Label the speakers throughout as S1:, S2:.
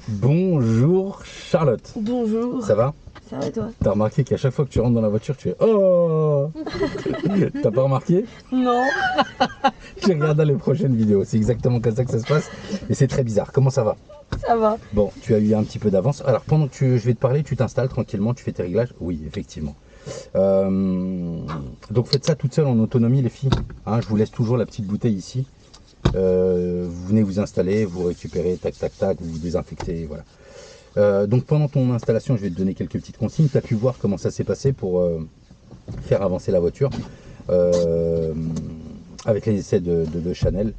S1: Bonjour Charlotte.
S2: Bonjour.
S1: Ça va?
S2: Ça va et toi?
S1: T'as remarqué qu'à chaque fois que tu rentres dans la voiture, tu fais oh. T'as pas remarqué?
S2: Non.
S1: Tu regardes dans les prochaines vidéos, c'est exactement comme ça que ça se passe et c'est très bizarre. Comment ça va?
S2: Ça va.
S1: Bon, tu as eu un petit peu d'avance. Alors pendant que je vais te parler, tu t'installes tranquillement, tu fais tes réglages. Oui, effectivement. Donc faites ça toute seule en autonomie les filles. Hein, je vous laisse toujours la petite bouteille ici. Vous venez vous installer, vous récupérez, tac tac tac, vous vous désinfectez, voilà. Donc pendant ton installation, je vais te donner quelques petites consignes. Tu as pu voir comment ça s'est passé pour faire avancer la voiture avec les essais de Chanel.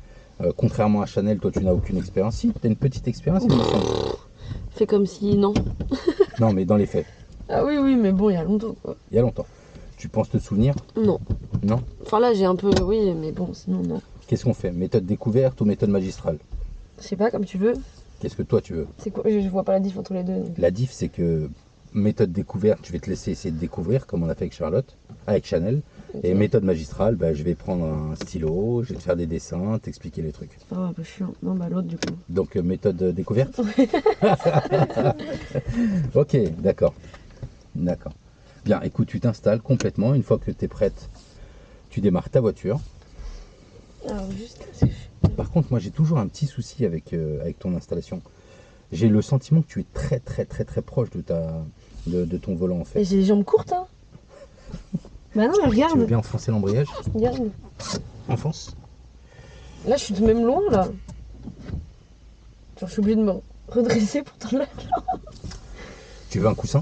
S1: Contrairement à Chanel, toi tu n'as aucune expérience. Si, tu as une petite expérience, il me semble.
S2: Fais comme si non.
S1: Non, mais dans les faits,
S2: Ah oui, oui, mais bon, il y a longtemps quoi.
S1: il y a longtemps. Tu penses te souvenir?
S2: Non.
S1: Non?
S2: Enfin là, j'ai un peu, oui, mais bon, sinon non.
S1: Qu'est-ce qu'on fait? Méthode découverte ou méthode magistrale?
S2: Je sais pas, comme tu veux.
S1: Qu'est-ce que toi tu veux?
S2: C'est quoi? Je vois pas la diff entre les deux. Donc.
S1: La diff, c'est que méthode découverte, je vais te laisser essayer de découvrir comme on a fait avec Charlotte, avec Chanel.
S2: Okay.
S1: Et méthode magistrale, bah, je vais prendre un stylo, je vais te faire des dessins, t'expliquer les trucs.
S2: C'est pas un peu chiant. Non, bah l'autre du coup.
S1: Donc méthode découverte. Ok, d'accord. D'accord. Bien, écoute, tu t'installes complètement. Une fois que tu es prête, tu démarres ta voiture.
S2: Alors juste.
S1: Par contre, moi j'ai toujours un petit souci avec ton installation. J'ai le sentiment que tu es très proche de ton volant en fait.
S2: Et j'ai les jambes courtes, hein. Bah non, mais regarde.
S1: Tu veux bien enfoncer l'embrayage?
S2: Regarde.
S1: Enfonce.
S2: Là, je suis même loin là. Genre, je suis obligée de me redresser pour t'en lâcher.
S1: Tu veux un coussin?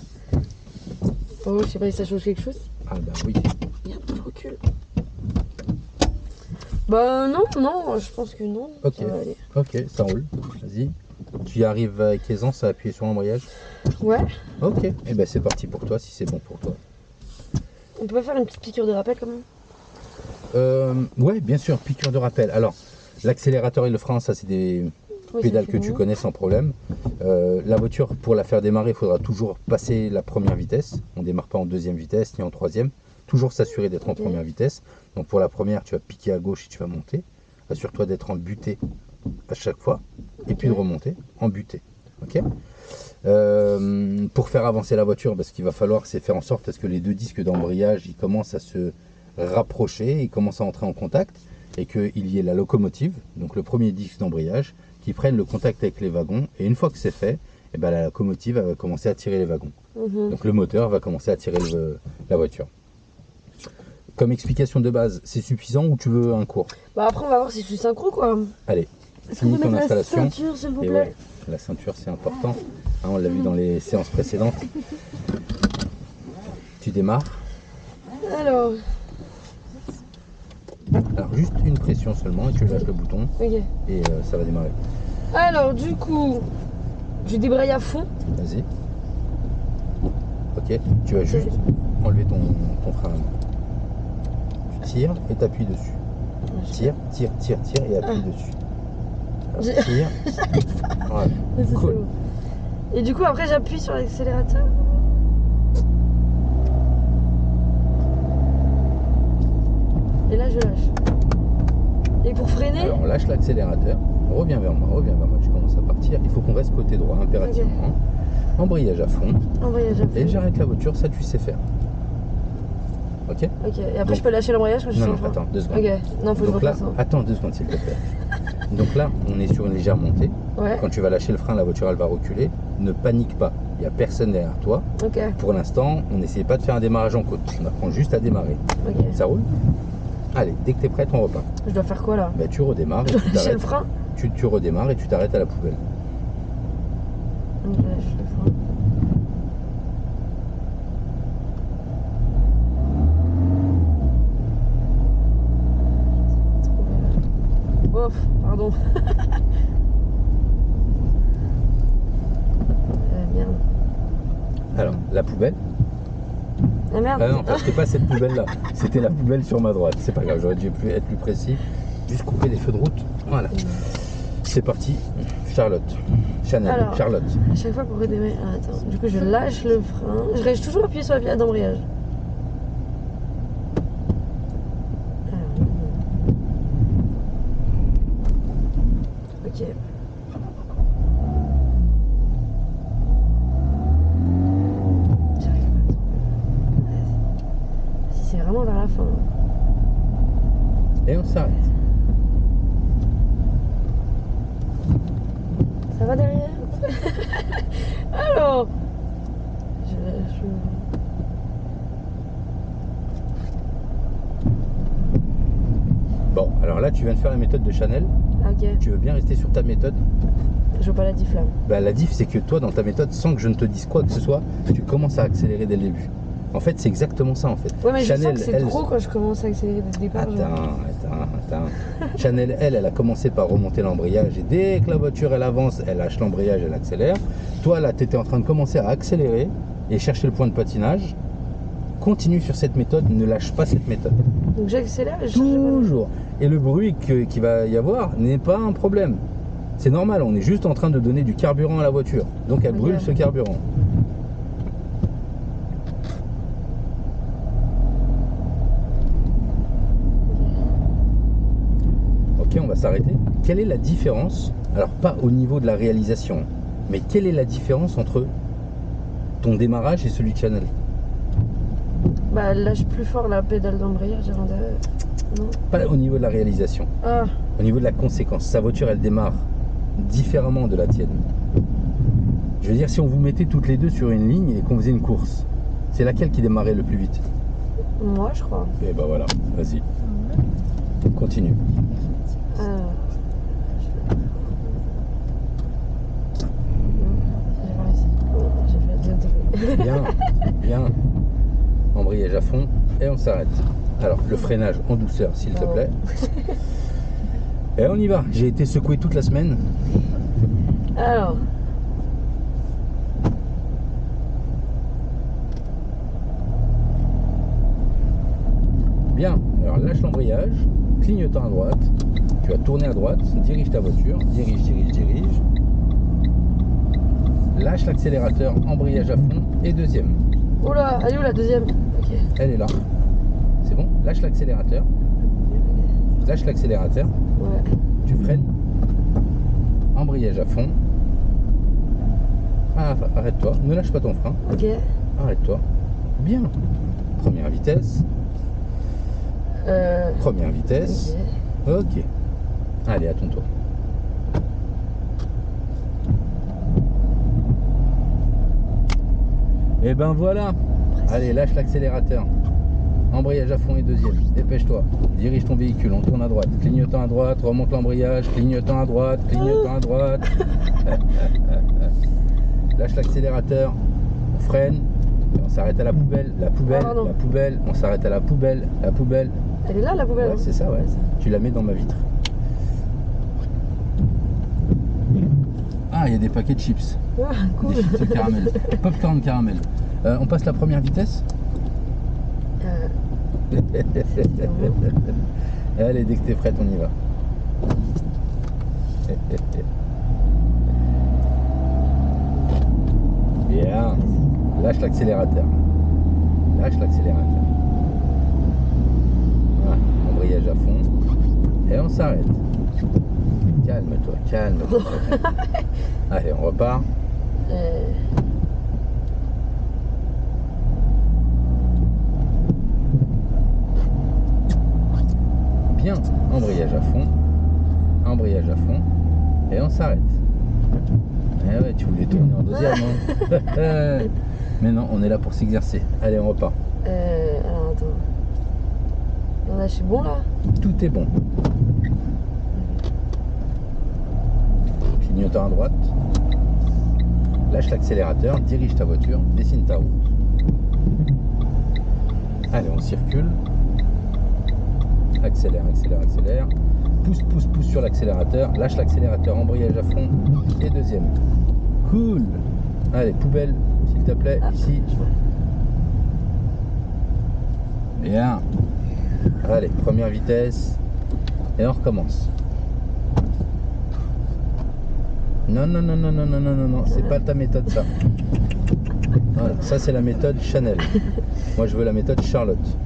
S2: Oh, je sais pas si ça change quelque chose.
S1: Ah bah oui.
S2: Regarde, je recule. Bah non, je pense que non.
S1: Ok,
S2: Ça va aller.
S1: ok, ça roule. Vas-y. Tu y arrives avec aisance à appuyer sur l'embrayage?
S2: Ouais.
S1: Ok, et ben c'est parti pour toi si c'est bon pour toi.
S2: On peut pas faire une petite piqûre de rappel quand même?
S1: Ouais, bien sûr, piqûre de rappel. Alors, l'accélérateur et le frein, ça c'est des pédales que tu connais sans problème. La voiture, pour la faire démarrer, il faudra toujours passer la première vitesse. On ne démarre pas en deuxième vitesse ni en troisième. Toujours s'assurer d'être en première vitesse. Donc pour la première, tu vas piquer à gauche et tu vas monter. Assure-toi d'être en butée à chaque fois. Et puis de remonter en butée. Ok. Pour faire avancer la voiture, ce qu'il va falloir, c'est faire en sorte à ce que les deux disques d'embrayage ils commencent à se rapprocher, ils commencent à entrer en contact et qu'il y ait la locomotive, donc le premier disque d'embrayage, qui prenne le contact avec les wagons. Et une fois que c'est fait, et ben la locomotive va commencer à tirer les wagons. Donc le moteur va commencer à tirer la voiture. Comme explication de base, c'est suffisant ou tu veux un cours?
S2: Bah après on va voir si je suis synchro quoi.
S1: Allez,
S2: Est-ce qu'on
S1: finis
S2: peut
S1: ton
S2: mettre
S1: installation.
S2: la ceinture s'il vous
S1: Et
S2: plaît?
S1: ouais, la ceinture c'est important. Hein, on l'a vu dans les séances précédentes. Tu démarres.
S2: Alors,
S1: juste une pression seulement et tu lâches le bouton
S2: ok.
S1: et ça va démarrer.
S2: Alors du coup, je débraye à fond.
S1: Vas-y. Ok, tu vas juste enlever ton frein à main. Tu tires et t'appuies dessus. Tire et appuie dessus. Tire. Voilà. Cool.
S2: Bon. Et du coup après j'appuie sur l'accélérateur. Et là je lâche. Et pour freiner?
S1: Alors on lâche l'accélérateur. Reviens vers moi. Tu commences à partir. Il faut qu'on reste côté droit impérativement. Okay. Embrayage à fond. Et j'arrête la voiture, ça tu sais faire. Ok.
S2: Ok, et après donc, je peux lâcher l'embrayage quand je suis en frein?
S1: Attends, 2 secondes.
S2: Ok, non, faut
S1: donc
S2: que
S1: là,
S2: je fasse ça.
S1: attends 2 secondes s'il te plaît. Donc là, on est sur une légère montée.
S2: Ouais.
S1: Quand tu vas lâcher le frein, la voiture elle va reculer. Ne panique pas, il n'y a personne derrière toi.
S2: Ok.
S1: Pour l'instant, on n'essaie pas de faire un démarrage en côte. On apprend juste à démarrer.
S2: Ok.
S1: Ça roule? Allez, dès que tu es prête, on repart.
S2: Je dois faire quoi là?
S1: Bah, tu redémarres.
S2: Je dois lâcher le frein?
S1: Tu redémarres et tu t'arrêtes à la poubelle.
S2: Donc je lâche le frein. Oh, pardon. Merde.
S1: Alors, la poubelle.
S2: Ah merde.
S1: Ah non, c'était pas cette poubelle là. C'était la poubelle sur ma droite. C'est pas grave, j'aurais dû être plus précis. Juste couper les feux de route. Voilà. C'est parti. Chanel.
S2: Alors,
S1: Charlotte.
S2: À chaque fois pour redémarrer. Ah, attends. Du coup, je lâche le frein. Je reste toujours appuyé sur la pédale d'embrayage. Ok. Ça va derrière? Alors, je...
S1: Bon, alors là, tu viens de faire la méthode de Chanel.
S2: Ok,
S1: Tu veux bien rester sur ta méthode?
S2: je vois pas la diff là.
S1: Bah, la diff, c'est que toi, dans ta méthode, sans que je ne te dise quoi que ce soit, tu commences à accélérer dès le début. En fait, c'est exactement ça, en fait.
S2: Ouais, mais je
S1: Chanel,
S2: sens que c'est trop quand je commence à accélérer dès le départ. genre.
S1: Attends. Chanel, elle a commencé par remonter l'embrayage et dès que la voiture, elle avance, elle lâche l'embrayage, elle accélère. Toi, là, tu étais en train de commencer à accélérer et chercher le point de patinage. Continue sur cette méthode, ne lâche pas cette méthode.
S2: Donc j'accélère et je cherche
S1: Toujours. Et le bruit qu'il va y avoir n'est pas un problème. C'est normal, on est juste en train de donner du carburant à la voiture. Donc elle brûle ce carburant. Ok, on va s'arrêter. Quelle est la différence? Alors pas au niveau de la réalisation, mais quelle est la différence entre ton démarrage et celui de Chanel?
S2: Bah, elle lâche plus fort la pédale d'embrayage avant de... Non.
S1: Pas au niveau de la réalisation,
S2: Ah,
S1: au niveau de la conséquence. Sa voiture, elle démarre différemment de la tienne. Je veux dire, si on vous mettait toutes les deux sur une ligne et qu'on faisait une course, c'est laquelle qui démarrait le plus vite?
S2: moi je crois.
S1: Et ben voilà, vas-y. Continue.
S2: Non, j'ai pas réussi. Bon, j'ai fait
S1: Bien, bien. Embrayage à fond et on s'arrête. Alors, le freinage en douceur, s'il te plaît. Et on y va. J'ai été secoué toute la semaine.
S2: Alors,
S1: Bien. Alors, lâche l'embrayage, clignotant à droite. Tu vas tourner à droite, dirige ta voiture, dirige. Lâche l'accélérateur, embrayage à fond et deuxième.
S2: oula, elle est où la deuxième? Ok.
S1: Elle est là. C'est bon? Lâche l'accélérateur. Lâche l'accélérateur.
S2: Ouais.
S1: Tu freines. Embrayage à fond. Ah, arrête-toi. Ne lâche pas ton frein.
S2: Ok.
S1: Arrête-toi. Bien. Première vitesse. Première vitesse. Ok. Allez, à ton tour. Et ben voilà. Allez, lâche l'accélérateur. Embrayage à fond et deuxième. Dépêche-toi. Dirige ton véhicule. On tourne à droite. Clignotant à droite. Remonte l'embrayage. Clignotant à droite. Clignotant à droite. Lâche l'accélérateur. On freine. Et on s'arrête à la poubelle. La poubelle.
S2: Pardon.
S1: La poubelle. On s'arrête à la poubelle. La poubelle.
S2: Elle est là la poubelle?
S1: Ouais, c'est ça, ouais. Tu la mets dans ma vitre. Ah, il y a des paquets de chips.
S2: Ah, cool.
S1: Des chips au caramel. Popcorn caramel. On passe la première vitesse? Allez, dès que t'es prête, on y va. Bien. Lâche l'accélérateur. Lâche l'accélérateur. Voilà. Embrayage à fond. Et on s'arrête. Calme-toi, calme-toi. Allez, on repart. Bien. Embrayage à fond. Embrayage à fond. Et on s'arrête. Eh ouais, tu voulais tourner en deuxième, hein. Mais non, on est là pour s'exercer. Allez, on repart.
S2: Alors attends. Non, là je suis bon là?
S1: Tout est bon. Clignotant à droite. Lâche l'accélérateur, dirige ta voiture, dessine ta route. Allez, on circule. Accélère, accélère, accélère. Pousse sur l'accélérateur. Lâche l'accélérateur, embrayage à fond. Et deuxième. Cool. Allez, poubelle, s'il te plaît, ici. Bien. Allez, première vitesse. Et on recommence. Non, c'est pas ta méthode ça. Voilà, ça c'est la méthode Chanel. Moi je veux la méthode Charlotte.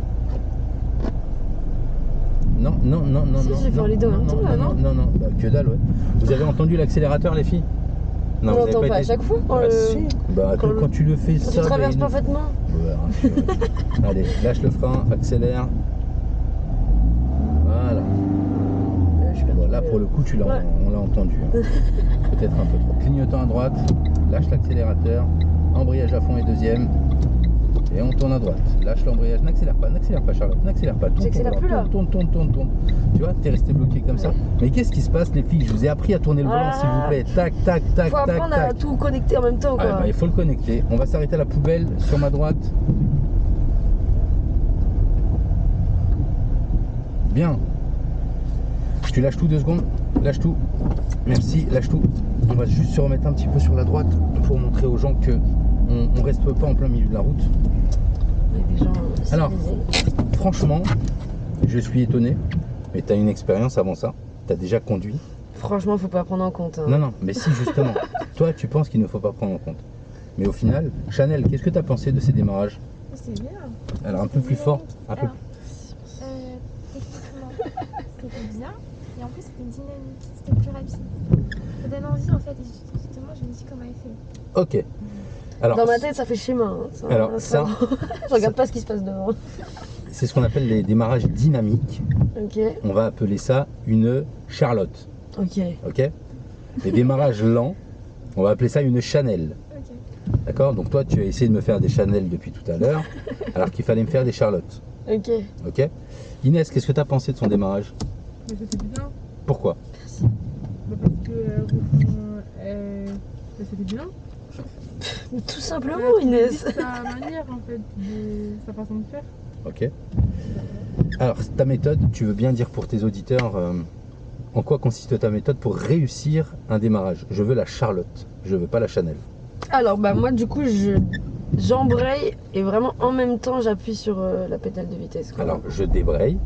S1: Non.
S2: Si, j'ai parlé d'un temps, là, non
S1: Bah, que dalle, ouais. Vous avez entendu l'accélérateur, les filles?
S2: Non, on l'entend pas à chaque fois quand
S1: quand tu le fais
S2: quand
S1: ça.
S2: tu traverses parfaitement.
S1: Ouais, allez, lâche le frein, accélère. Voilà. Bon, là pour le coup, on l'a entendu. Hein. peut-être un peu trop. Clignotant à droite, lâche l'accélérateur, embrayage à fond et deuxième. Et on tourne à droite. Lâche l'embrayage. N'accélère pas Charlotte. N'accélère pas. Tourne,
S2: J'accélère plus, là.
S1: tourne. Tu vois, t'es resté bloqué comme ça.
S2: Ouais.
S1: Mais qu'est-ce qui se passe, les filles? Je vous ai appris à tourner le volant, s'il vous plaît. Tac, tac, tac,
S2: Faut
S1: tac,
S2: apprendre à
S1: tac.
S2: tout connecter en même temps,
S1: Ouais,
S2: quoi.
S1: bah, il faut le connecter. On va s'arrêter à la poubelle sur ma droite. Bien. Tu lâches tout 2 secondes. Lâche tout. Merci, lâche tout. On va juste se remettre un petit peu sur la droite pour montrer aux gens que on reste pas en plein milieu de la route.
S2: Il y a des gens
S1: Alors,
S2: civilisés.
S1: franchement, je suis étonné. Mais tu as une expérience avant ça. Tu as déjà conduit.
S2: Franchement, faut pas prendre en compte. Hein.
S1: Non, mais si, justement. Toi, tu penses qu'il ne faut pas prendre en compte. Mais au final, Chanel, qu'est-ce que tu as pensé de ces démarrages?
S3: C'est bien.
S1: Alors, un peu plus fort. Un peu.
S3: Alors, techniquement, c'était bien. Et en plus, c'était dynamique. C'était plus rapide. Ça donne envie en fait. Et justement, je me dis comment elle fait.
S1: Ok. Alors,
S2: Dans ma tête, ça fait schéma. Hein.
S1: Alors, ça-
S2: je regarde pas ce qui se passe devant.
S1: c'est ce qu'on appelle les démarrages dynamiques.
S2: Ok,
S1: On va appeler ça une Charlotte.
S2: ok.
S1: Ok. Les démarrages lents, on va appeler ça une Chanel.
S3: Ok.
S1: D'accord. Donc toi, tu as essayé de me faire des Chanel depuis tout à l'heure, alors qu'il fallait me faire des Charlottes.
S2: Ok.
S1: Ok. Inès, qu'est-ce que tu as pensé de son démarrage?
S4: Mais c'était bien.
S1: Pourquoi?
S4: Bah parce que bah, c'était bien.
S2: Mais tout simplement,
S4: Tu
S2: Inès.
S4: dis sa manière en fait, sa façon de faire.
S1: Ok. Alors, ta méthode, tu veux bien dire pour tes auditeurs en quoi consiste ta méthode pour réussir un démarrage? Je veux la Charlotte, je veux pas la Chanel.
S2: Alors, bah, moi, du coup, j'embraye et vraiment en même temps, j'appuie sur la pédale de vitesse. Quoi.
S1: Alors, je débraye,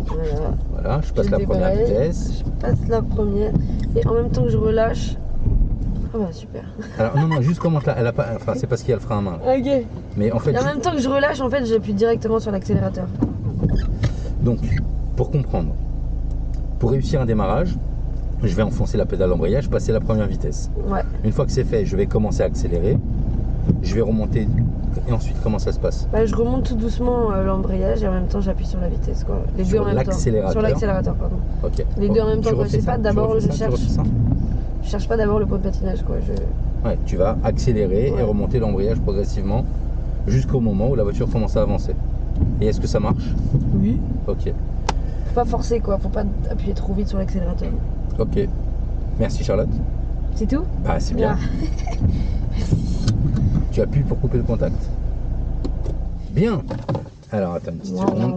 S2: Voilà.
S1: voilà, je passe
S2: Je
S1: la première
S2: débraye,
S1: vitesse.
S2: Je passe la première et en même temps que je relâche. Ah bah super.
S1: Alors, non, juste comment elle a pas, enfin, c'est parce qu'il y a le frein à main. Là.
S2: Ok.
S1: Mais en fait,
S2: Et en même temps que je relâche, en fait, j'appuie directement sur l'accélérateur.
S1: donc, pour comprendre, pour réussir un démarrage, je vais enfoncer la pédale d'embrayage, passer la première vitesse.
S2: Ouais.
S1: Une fois que c'est fait, je vais commencer à accélérer, je vais remonter, et ensuite, comment ça se passe?
S2: Bah, je remonte tout doucement l'embrayage et en même temps j'appuie sur la vitesse quoi. Les
S1: Sur
S2: deux en même temps.
S1: l'accélérateur.
S2: Sur l'accélérateur pardon.
S1: Ok.
S2: Les deux en même temps,
S1: Tu
S2: quoi.
S1: refais
S2: C'est
S1: ça,
S2: pas
S1: tu
S2: d'abord
S1: refais
S2: je
S1: ça, tu
S2: cherche.
S1: refais ça.
S2: Je cherche pas d'abord le point de patinage quoi.
S1: Ouais, tu vas accélérer et
S2: Ouais.
S1: remonter l'embrayage progressivement jusqu'au moment où la voiture commence à avancer. Et est-ce que ça marche?
S2: Oui.
S1: Ok.
S2: Faut pas forcer quoi, faut pas appuyer trop vite sur l'accélérateur.
S1: Ok. Merci Charlotte.
S2: C'est tout?
S1: Bah c'est bien. Tu appuies pour couper le contact. Bien. Alors attends une petite seconde.